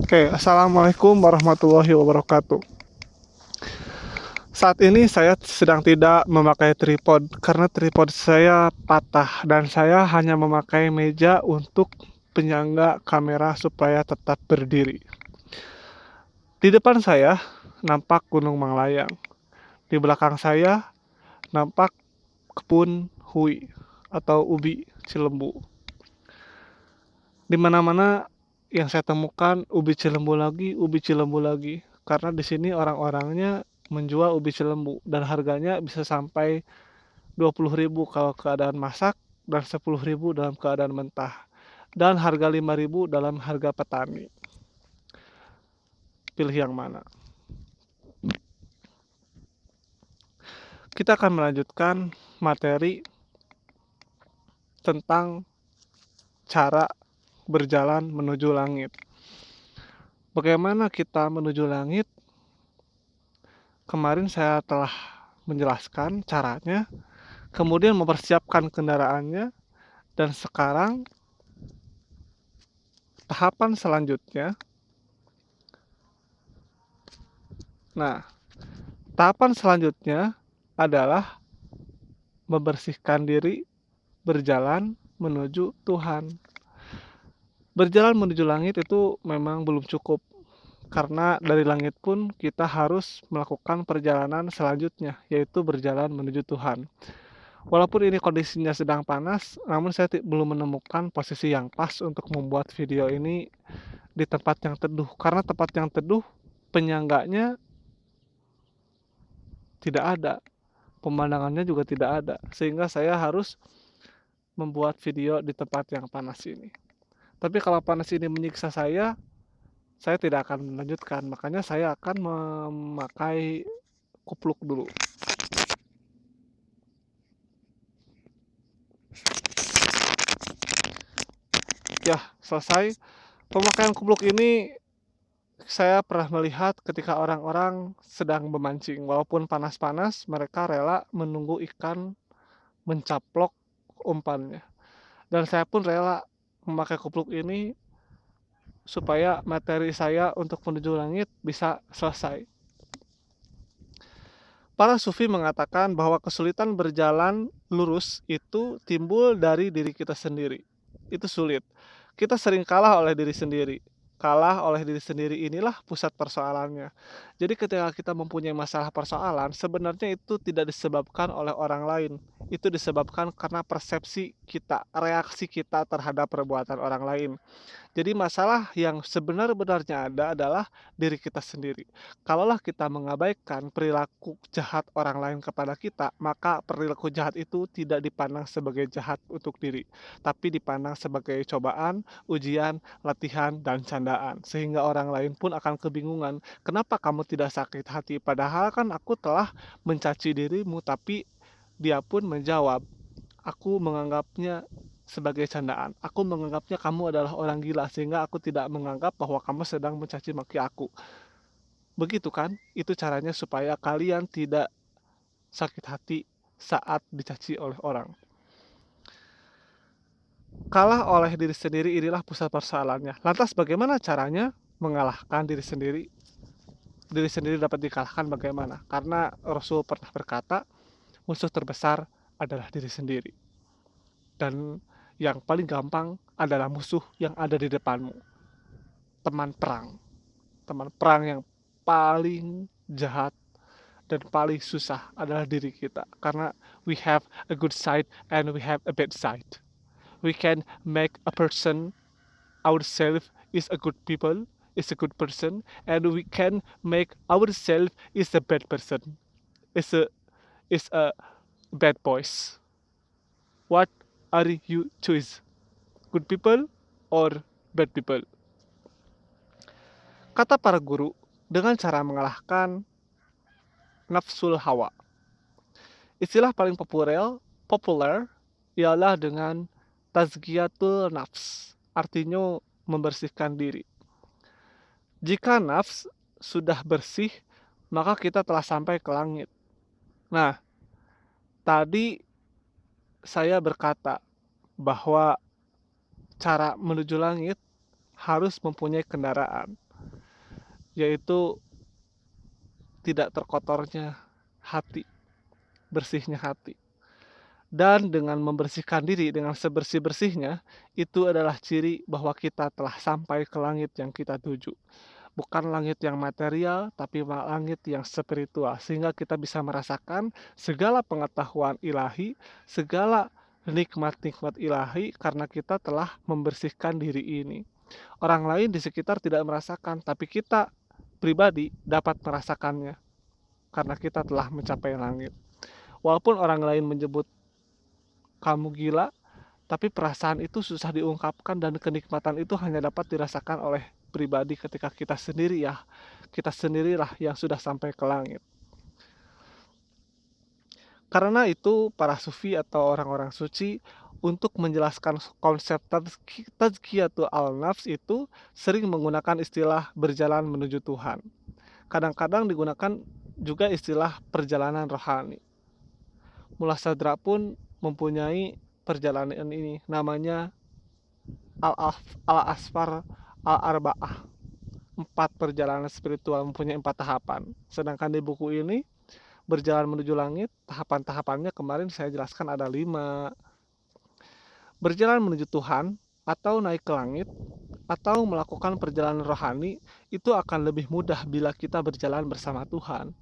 Oke, assalamualaikum warahmatullahi wabarakatuh. Saat ini saya sedang tidak memakai tripod karena tripod saya patah dan saya hanya memakai meja untuk penyangga kamera supaya tetap berdiri. Di depan saya nampak Gunung Manglayang. Di belakang saya nampak kebun hui atau ubi cilembu. Di mana-mana yang saya temukan ubi cilembu lagi. Karena di sini orang-orangnya menjual ubi cilembu dan harganya bisa sampai 20.000 kalau keadaan masak dan 10.000 dalam keadaan mentah. Dan harga 5.000 dalam harga petani. Pilih yang mana? Kita akan melanjutkan materi tentang cara berjalan menuju langit. Bagaimana kita menuju langit? Kemarin saya telah menjelaskan caranya, kemudian mempersiapkan kendaraannya, dan sekarang tahapan selanjutnya. Nah, tahapan selanjutnya adalah membersihkan diri, berjalan menuju Tuhan. Berjalan menuju langit itu memang belum cukup, karena dari langit pun kita harus melakukan perjalanan selanjutnya, yaitu berjalan menuju Tuhan. Walaupun ini kondisinya sedang panas, namun saya belum menemukan posisi yang pas untuk membuat video ini di tempat yang teduh. Karena tempat yang teduh, penyangganya tidak ada, pemandangannya juga tidak ada. Sehingga saya harus membuat video di tempat yang panas ini. Tapi kalau panas ini menyiksa saya tidak akan melanjutkan. Makanya saya akan memakai kupluk dulu. Ya, selesai. Pemakaian kupluk ini saya pernah melihat ketika orang-orang sedang memancing. Walaupun panas-panas, mereka rela menunggu ikan mencaplok umpannya. Dan saya pun rela memakai kupluk ini supaya materi saya untuk menuju langit bisa selesai. Para sufi mengatakan bahwa kesulitan berjalan lurus itu timbul dari diri kita sendiri. Itu sulit. Kita sering kalah oleh diri sendiri. Kalah oleh diri sendiri inilah pusat persoalannya. Jadi ketika kita mempunyai masalah persoalan, sebenarnya itu tidak disebabkan oleh orang lain. Itu disebabkan karena persepsi kita, reaksi kita terhadap perbuatan orang lain. Jadi masalah yang sebenar-benarnya ada adalah diri kita sendiri. Kalaulah kita mengabaikan perilaku jahat orang lain kepada kita, maka perilaku jahat itu tidak dipandang sebagai jahat untuk diri, tapi dipandang sebagai cobaan, ujian, latihan, dan candaan. Sehingga orang lain pun akan kebingungan, kenapa kamu tidak sakit hati? Padahal kan aku telah mencaci dirimu, tapi dia pun menjawab, aku menganggapnya sebagai candaan. Aku menganggapnya kamu adalah orang gila, sehingga aku tidak menganggap bahwa kamu sedang mencaci maki aku. Begitu kan? Itu caranya supaya kalian tidak sakit hati saat dicaci oleh orang. Kalah oleh diri sendiri inilah pusat persoalannya. Lantas bagaimana caranya mengalahkan diri sendiri? Diri sendiri dapat dikalahkan bagaimana? Karena Rasul pernah berkata, musuh terbesar adalah diri sendiri. Dan yang paling gampang adalah musuh yang ada di depanmu. Teman perang. Teman perang yang paling jahat dan paling susah adalah diri kita. Karena we have a good side and we have a bad side. We can make a person ourselves is a good people, is a good person, and we can make ourselves is a bad person, is a bad boys. What are you choose? Good people or bad people? Kata para guru, dengan cara mengalahkan nafsul hawa. Istilah paling populer ialah dengan tazkiyatul nafs, artinya membersihkan diri. Jika nafs sudah bersih, maka kita telah sampai ke langit. Nah, tadi saya berkata bahwa cara menuju langit harus mempunyai kendaraan. yaitu tidak terkotornya hati, bersihnya hati. Dan dengan membersihkan diri dengan sebersih-bersihnya, itu adalah ciri bahwa kita telah sampai ke langit yang kita tuju. Bukan langit yang material, tapi langit yang spiritual. Sehingga kita bisa merasakan segala pengetahuan ilahi, segala nikmat-nikmat ilahi karena kita telah membersihkan diri ini. Orang lain di sekitar tidak merasakan, tapi kita pribadi dapat merasakannya karena kita telah mencapai langit. Walaupun orang lain menyebut kamu gila, tapi perasaan itu susah diungkapkan dan kenikmatan itu hanya dapat dirasakan oleh pribadi ketika kita sendiri ya. Kita sendirilah yang sudah sampai ke langit. Karena itu para sufi atau orang-orang suci untuk menjelaskan konsep tazkiyatu al-nafs itu sering menggunakan istilah berjalan menuju Tuhan. Kadang-kadang digunakan juga istilah perjalanan rohani. Mullah Sadra pun mempunyai perjalanan ini, namanya Al-Asfar Al-Arba'ah, 4 perjalanan spiritual, mempunyai 4 tahapan. Sedangkan di buku ini berjalan menuju langit, tahapan-tahapannya kemarin saya jelaskan ada 5. Berjalan menuju Tuhan atau naik ke langit atau melakukan perjalanan rohani itu akan lebih mudah bila kita berjalan bersama Tuhan.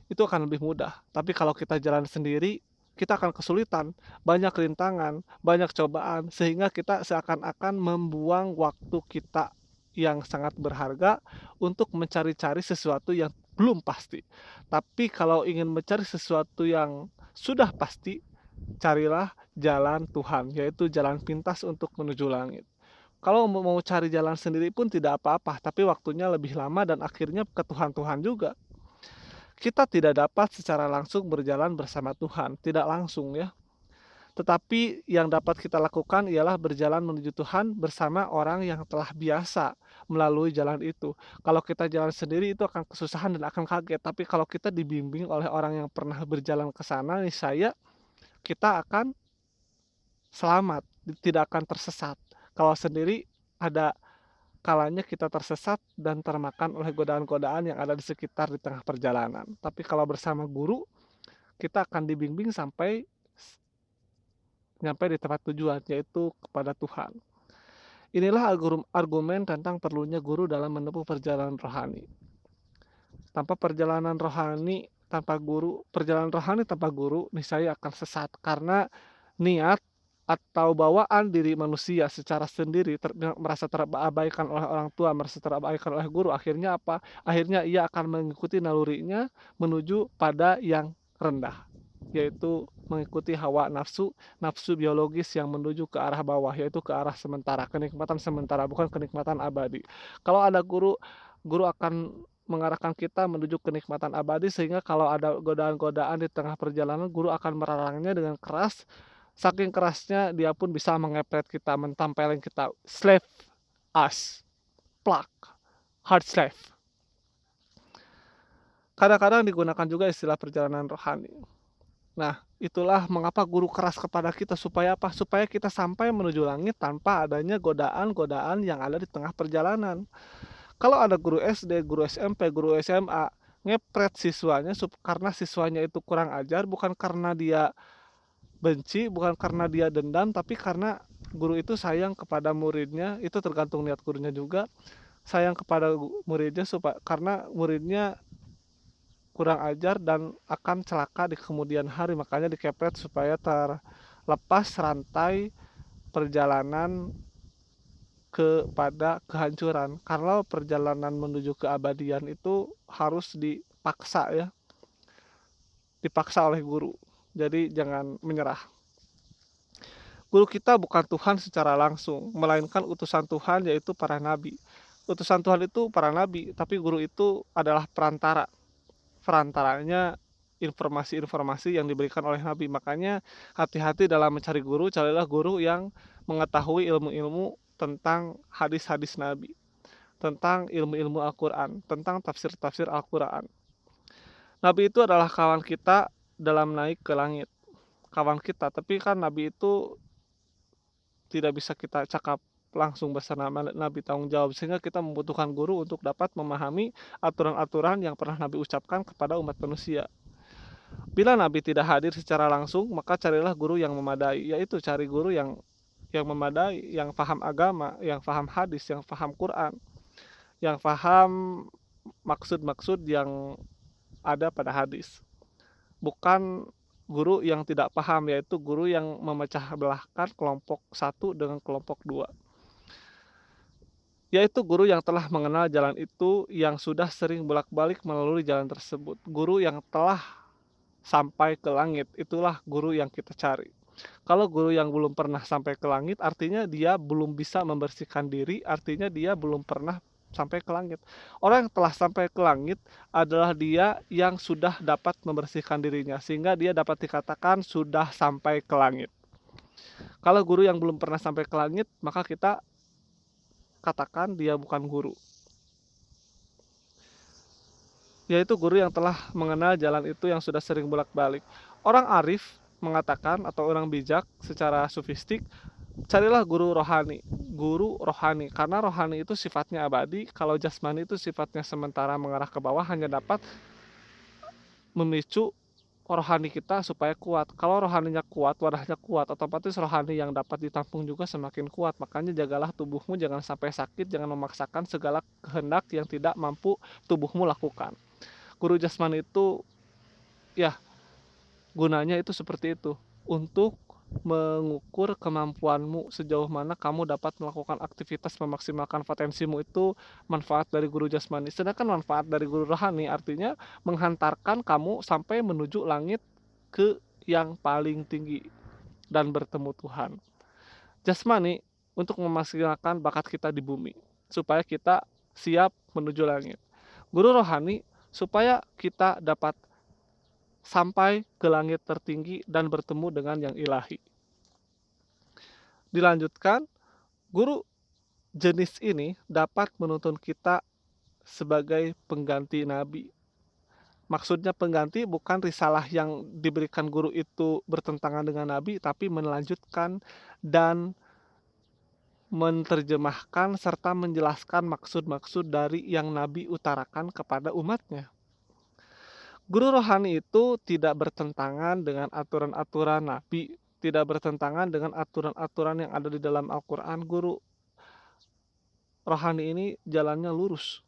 Itu akan lebih mudah. Tapi kalau kita jalan sendiri, kita akan kesulitan, banyak rintangan, banyak cobaan, sehingga kita seakan-akan membuang waktu kita yang sangat berharga untuk mencari-cari sesuatu yang belum pasti. Tapi kalau ingin mencari sesuatu yang sudah pasti, carilah jalan Tuhan, yaitu jalan pintas untuk menuju langit. Kalau mau cari jalan sendiri pun tidak apa-apa, tapi waktunya lebih lama dan akhirnya ke Tuhan-Tuhan juga. Kita tidak dapat secara langsung berjalan bersama Tuhan, tidak langsung ya. Tetapi yang dapat kita lakukan ialah berjalan menuju Tuhan bersama orang yang telah biasa melalui jalan itu. Kalau kita jalan sendiri itu akan kesusahan dan akan kaget, tapi kalau kita dibimbing oleh orang yang pernah berjalan ke sana, niscaya kita akan selamat, tidak akan tersesat. Kalau sendiri ada kalanya kita tersesat dan termakan oleh godaan-godaan yang ada di sekitar di tengah perjalanan. Tapi kalau bersama guru, kita akan dibimbing sampai nyampe di tempat tujuan, yaitu kepada Tuhan. Inilah argumen tentang perlunya guru dalam menempuh perjalanan rohani. Perjalanan rohani tanpa guru niscaya akan sesat karena niat atau bawaan diri manusia secara sendiri merasa terabaikan oleh orang tua, merasa terabaikan oleh guru, akhirnya apa? Akhirnya ia akan mengikuti nalurinya menuju pada yang rendah, yaitu mengikuti hawa nafsu biologis yang menuju ke arah bawah, yaitu ke arah sementara, kenikmatan sementara, bukan kenikmatan abadi. Kalau ada guru akan mengarahkan kita menuju kenikmatan abadi, sehingga kalau ada godaan-godaan di tengah perjalanan, guru akan melarangnya dengan keras. Saking kerasnya dia pun bisa mengepret kita, mentempelin kita, slave us, plug, hard slave. Kadang-kadang digunakan juga istilah perjalanan rohani. Nah, itulah mengapa guru keras kepada kita, supaya apa? Supaya kita sampai menuju langit tanpa adanya godaan-godaan yang ada di tengah perjalanan. Kalau ada guru SD, guru SMP, guru SMA ngepret siswanya karena siswanya itu kurang ajar, bukan karena dia benci, bukan karena dia dendam, tapi karena guru itu sayang kepada muridnya. Itu tergantung niat gurunya juga, sayang kepada muridnya karena muridnya kurang ajar dan akan celaka di kemudian hari, makanya dikepret supaya terlepas rantai perjalanan kepada kehancuran. Kalau perjalanan menuju keabadian itu harus dipaksa ya, dipaksa oleh guru. Jadi jangan menyerah. Guru kita bukan Tuhan secara langsung, melainkan utusan Tuhan, yaitu para nabi. Utusan Tuhan itu para nabi, tapi guru itu adalah perantara. Perantaranya informasi-informasi yang diberikan oleh nabi. Makanya hati-hati dalam mencari guru, carilah guru yang mengetahui ilmu-ilmu tentang hadis-hadis nabi, tentang ilmu-ilmu Al-Quran, tentang tafsir-tafsir Al-Quran. Nabi itu adalah kawan kita dalam naik ke langit, kawan kita. Tapi kan nabi itu tidak bisa kita cakap langsung bersama Nabi tanggung jawab, sehingga kita membutuhkan guru untuk dapat memahami aturan-aturan yang pernah Nabi ucapkan kepada umat manusia. Bila Nabi tidak hadir secara langsung, maka carilah guru yang memadai, yaitu cari guru yang memadai, yang paham agama, yang paham hadis, yang paham Quran, yang paham maksud-maksud yang ada pada hadis. Bukan guru yang tidak paham, yaitu guru yang memecah belahkan kelompok satu dengan kelompok dua. Yaitu guru yang telah mengenal jalan itu, yang sudah sering bolak-balik melalui jalan tersebut. Guru yang telah sampai ke langit, itulah guru yang kita cari. Kalau guru yang belum pernah sampai ke langit, artinya dia belum bisa membersihkan diri, artinya dia belum pernah sampai ke langit. Orang yang telah sampai ke langit adalah dia yang sudah dapat membersihkan dirinya, sehingga dia dapat dikatakan sudah sampai ke langit. Kalau guru yang belum pernah sampai ke langit, maka kita katakan dia bukan guru, yaitu guru yang telah mengenal jalan itu, yang sudah sering bolak-balik. Orang arif mengatakan, atau orang bijak secara sufistik, carilah guru rohani. Guru rohani, karena rohani itu sifatnya abadi, kalau jasmani itu sifatnya sementara mengarah ke bawah, hanya dapat memicu rohani kita supaya kuat. Kalau rohaninya kuat, wadahnya kuat, otomatis rohani yang dapat ditampung juga semakin kuat. Makanya jagalah tubuhmu jangan sampai sakit, jangan memaksakan segala kehendak yang tidak mampu tubuhmu lakukan. Guru jasmani itu ya gunanya itu seperti itu, untuk mengukur kemampuanmu sejauh mana kamu dapat melakukan aktivitas memaksimalkan potensimu, itu manfaat dari guru jasmani. Sedangkan manfaat dari guru rohani artinya menghantarkan kamu sampai menuju langit, ke yang paling tinggi dan bertemu Tuhan. Jasmani untuk memaksimalkan bakat kita di bumi supaya kita siap menuju langit. Guru rohani supaya kita dapat sampai ke langit tertinggi dan bertemu dengan yang ilahi. Dilanjutkan, guru jenis ini dapat menuntun kita sebagai pengganti nabi. Maksudnya pengganti bukan risalah yang diberikan guru itu bertentangan dengan nabi, tapi melanjutkan dan menerjemahkan serta menjelaskan maksud-maksud dari yang nabi utarakan kepada umatnya. Guru rohani itu tidak bertentangan dengan aturan-aturan nabi, tidak bertentangan dengan aturan-aturan yang ada di dalam Al-Quran. Guru rohani ini jalannya lurus.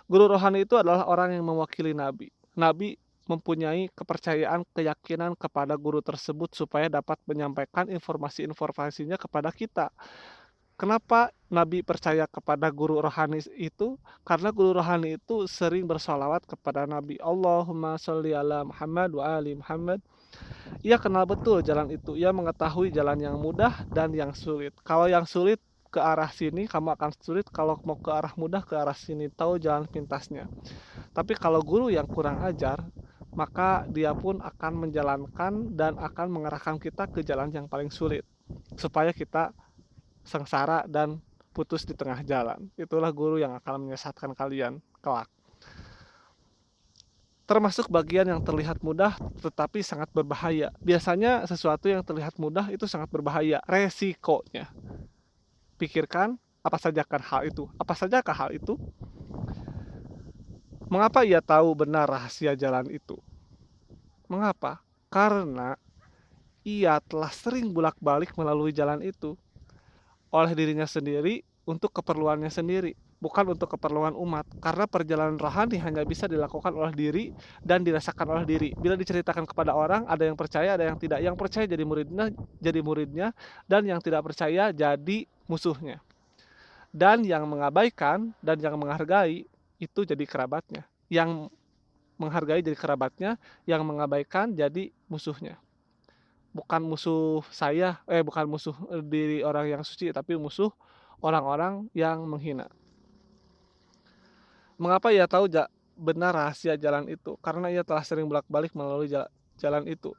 Guru rohani itu adalah orang yang mewakili nabi. Nabi mempunyai kepercayaan, keyakinan kepada guru tersebut supaya dapat menyampaikan informasi-informasinya kepada kita. Kenapa Nabi percaya kepada guru rohani itu? Karena guru rohani itu sering bersolawat kepada Nabi. Allahumma sholli ala Muhammad wa ali Muhammad. Ia kenal betul jalan itu. Ia mengetahui jalan yang mudah dan yang sulit. Kalau yang sulit ke arah sini, kamu akan sulit. Kalau mau ke arah mudah, ke arah sini. Tahu jalan pintasnya. Tapi kalau guru yang kurang ajar, maka dia pun akan menjalankan dan akan mengarahkan kita ke jalan yang paling sulit, supaya kita sengsara dan putus di tengah jalan. Itulah guru yang akan menyesatkan kalian kelak. Termasuk bagian yang terlihat mudah tetapi sangat berbahaya. Biasanya sesuatu yang terlihat mudah itu sangat berbahaya, resikonya. Pikirkan apa sajakah hal itu? Apa sajakah hal itu? Mengapa ia tahu benar rahasia jalan itu? Mengapa? Karena ia telah sering bolak-balik melalui jalan itu oleh dirinya sendiri, untuk keperluannya sendiri, bukan untuk keperluan umat. Karena perjalanan rohani hanya bisa dilakukan oleh diri dan dirasakan oleh diri. Bila diceritakan kepada orang, ada yang percaya, ada yang tidak. Yang percaya jadi muridnya, dan yang tidak percaya jadi musuhnya. Dan yang mengabaikan dan yang menghargai itu jadi kerabatnya. Yang menghargai jadi kerabatnya, yang mengabaikan jadi musuhnya. Bukan musuh saya, bukan musuh diri orang yang suci, tapi musuh orang-orang yang menghina. Mengapa ia tahu benar rahasia jalan itu? Karena ia telah sering bolak-balik melalui jalan itu.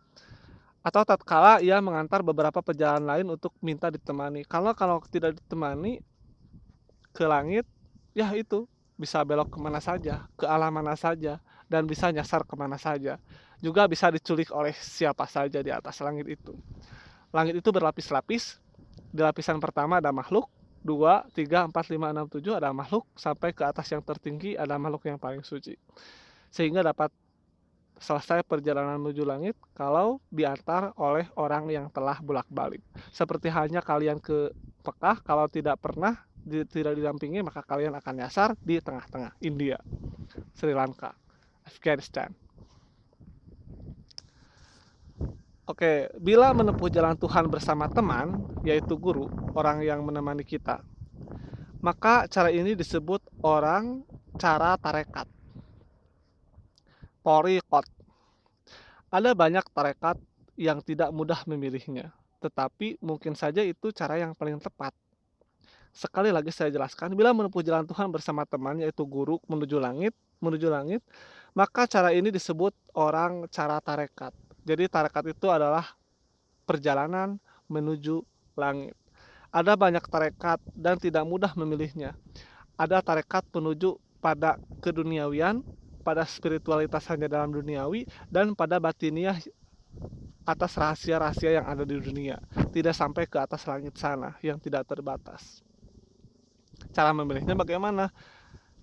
Atau tatkala ia mengantar beberapa pejalan lain untuk minta ditemani. Kalau tidak ditemani ke langit, ya itu bisa belok kemana saja, ke alam mana saja, dan bisa nyasar kemana saja. Juga bisa diculik oleh siapa saja di atas langit itu. Langit itu berlapis-lapis. Di lapisan pertama ada makhluk, 2, 3, 4, 5, 6, 7 ada makhluk, sampai ke atas yang tertinggi ada makhluk yang paling suci. Sehingga dapat selesai perjalanan menuju langit kalau diantar oleh orang yang telah bolak-balik. Seperti halnya kalian ke Mekah, kalau tidak pernah tidak didampingi, maka kalian akan nyasar di tengah-tengah India, Sri Lanka, Afghanistan. Oke, bila menempuh jalan Tuhan bersama teman, yaitu guru, orang yang menemani kita, maka cara ini disebut cara tarekat, thariqat. Ada banyak tarekat yang tidak mudah memilihnya, tetapi mungkin saja itu cara yang paling tepat. Sekali lagi saya jelaskan, bila menempuh jalan Tuhan bersama teman, yaitu guru menuju langit, maka cara ini disebut cara tarekat. Jadi tarekat itu adalah perjalanan menuju langit. Ada banyak tarekat dan tidak mudah memilihnya. Ada tarekat menuju pada keduniawian, pada spiritualitas hanya dalam duniawi, dan pada batiniah atas rahasia-rahasia yang ada di dunia. Tidak sampai ke atas langit sana yang tidak terbatas. Cara memilihnya bagaimana?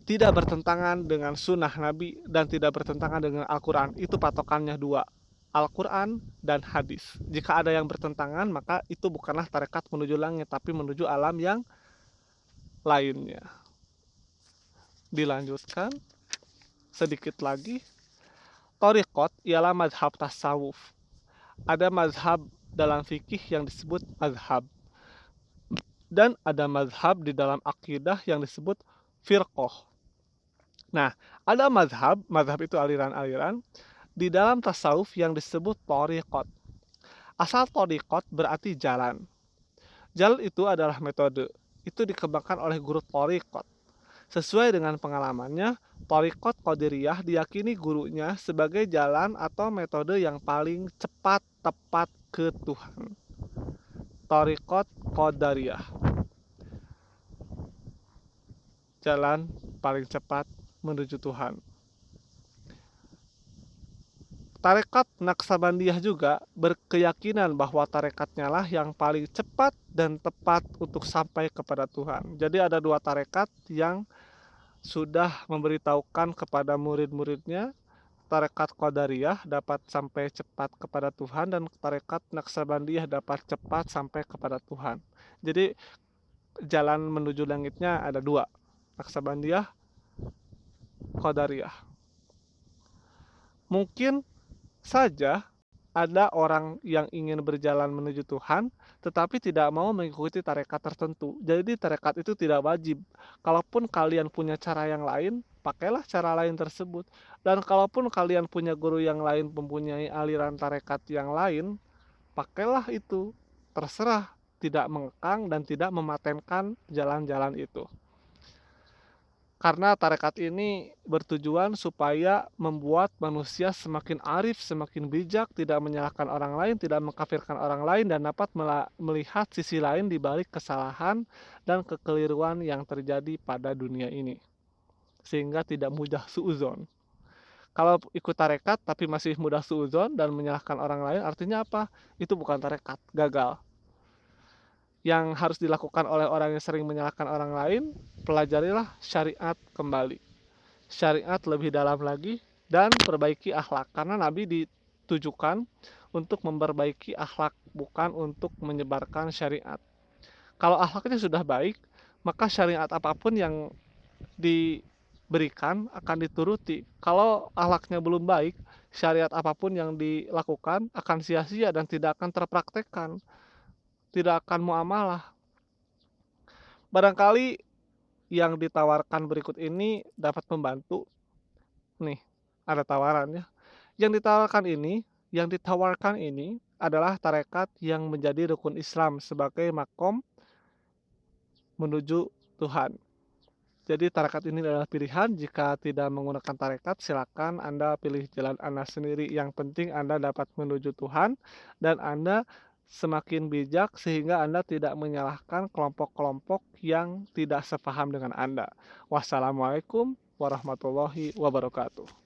Tidak bertentangan dengan sunnah Nabi dan tidak bertentangan dengan Al-Quran. Itu patokannya dua, Al-Quran dan hadis. Jika ada yang bertentangan, maka itu bukanlah tarekat menuju langit, tapi menuju alam yang lainnya. Dilanjutkan sedikit lagi. Thariqat ialah mazhab tasawuf. Ada mazhab dalam fikih yang disebut mazhab. Dan ada mazhab di dalam akidah yang disebut firqoh. Nah, ada mazhab itu aliran-aliran di dalam tasawuf yang disebut thariqat. Asal thariqat berarti jalan. Jalan itu adalah metode. Itu dikembangkan oleh guru thariqat. Sesuai dengan pengalamannya, thariqat qadiriyah diyakini gurunya sebagai jalan atau metode yang paling cepat tepat ke Tuhan. Thariqat qadariyah. Jalan paling cepat menuju Tuhan. Tarekat Naksabandiyah juga berkeyakinan bahwa tarekatnya lah yang paling cepat dan tepat untuk sampai kepada Tuhan. Jadi ada dua tarekat yang sudah memberitahukan kepada murid-muridnya, tarekat Qadariyah dapat sampai cepat kepada Tuhan dan tarekat Naksabandiyah dapat cepat sampai kepada Tuhan. Jadi jalan menuju langitnya ada dua, Naksabandiyah, Qadariyah. Mungkin saja ada orang yang ingin berjalan menuju Tuhan tetapi tidak mau mengikuti tarekat tertentu. Jadi tarekat itu tidak wajib. Kalaupun kalian punya cara yang lain, pakailah cara lain tersebut. Dan kalaupun kalian punya guru yang lain mempunyai aliran tarekat yang lain, pakailah itu. Terserah, tidak mengekang dan tidak mematenkan jalan-jalan itu. Karena tarekat ini bertujuan supaya membuat manusia semakin arif, semakin bijak, tidak menyalahkan orang lain, tidak mengkafirkan orang lain, dan dapat melihat sisi lain di balik kesalahan dan kekeliruan yang terjadi pada dunia ini. Sehingga tidak mudah suudzon. Kalau ikut tarekat tapi masih mudah suudzon dan menyalahkan orang lain, artinya apa? Itu bukan tarekat, gagal. Yang harus dilakukan oleh orang yang sering menyalahkan orang lain, pelajarilah syariat kembali. Syariat lebih dalam lagi dan perbaiki akhlak. Karena Nabi ditujukan untuk memperbaiki akhlak, bukan untuk menyebarkan syariat. Kalau akhlaknya sudah baik, maka syariat apapun yang diberikan akan dituruti. Kalau akhlaknya belum baik, syariat apapun yang dilakukan akan sia-sia dan tidak akan terpraktekkan. Tidak akan muamalah. Barangkali yang ditawarkan berikut ini dapat membantu. Nih, ada tawarannya. Yang ditawarkan ini adalah tarekat yang menjadi rukun Islam sebagai makom menuju Tuhan. Jadi tarekat ini adalah pilihan. Jika tidak menggunakan tarekat, silakan Anda pilih jalan Anda sendiri. Yang penting Anda dapat menuju Tuhan dan Anda semakin bijak sehingga Anda tidak menyalahkan kelompok-kelompok yang tidak sepaham dengan Anda. Wassalamualaikum warahmatullahi wabarakatuh.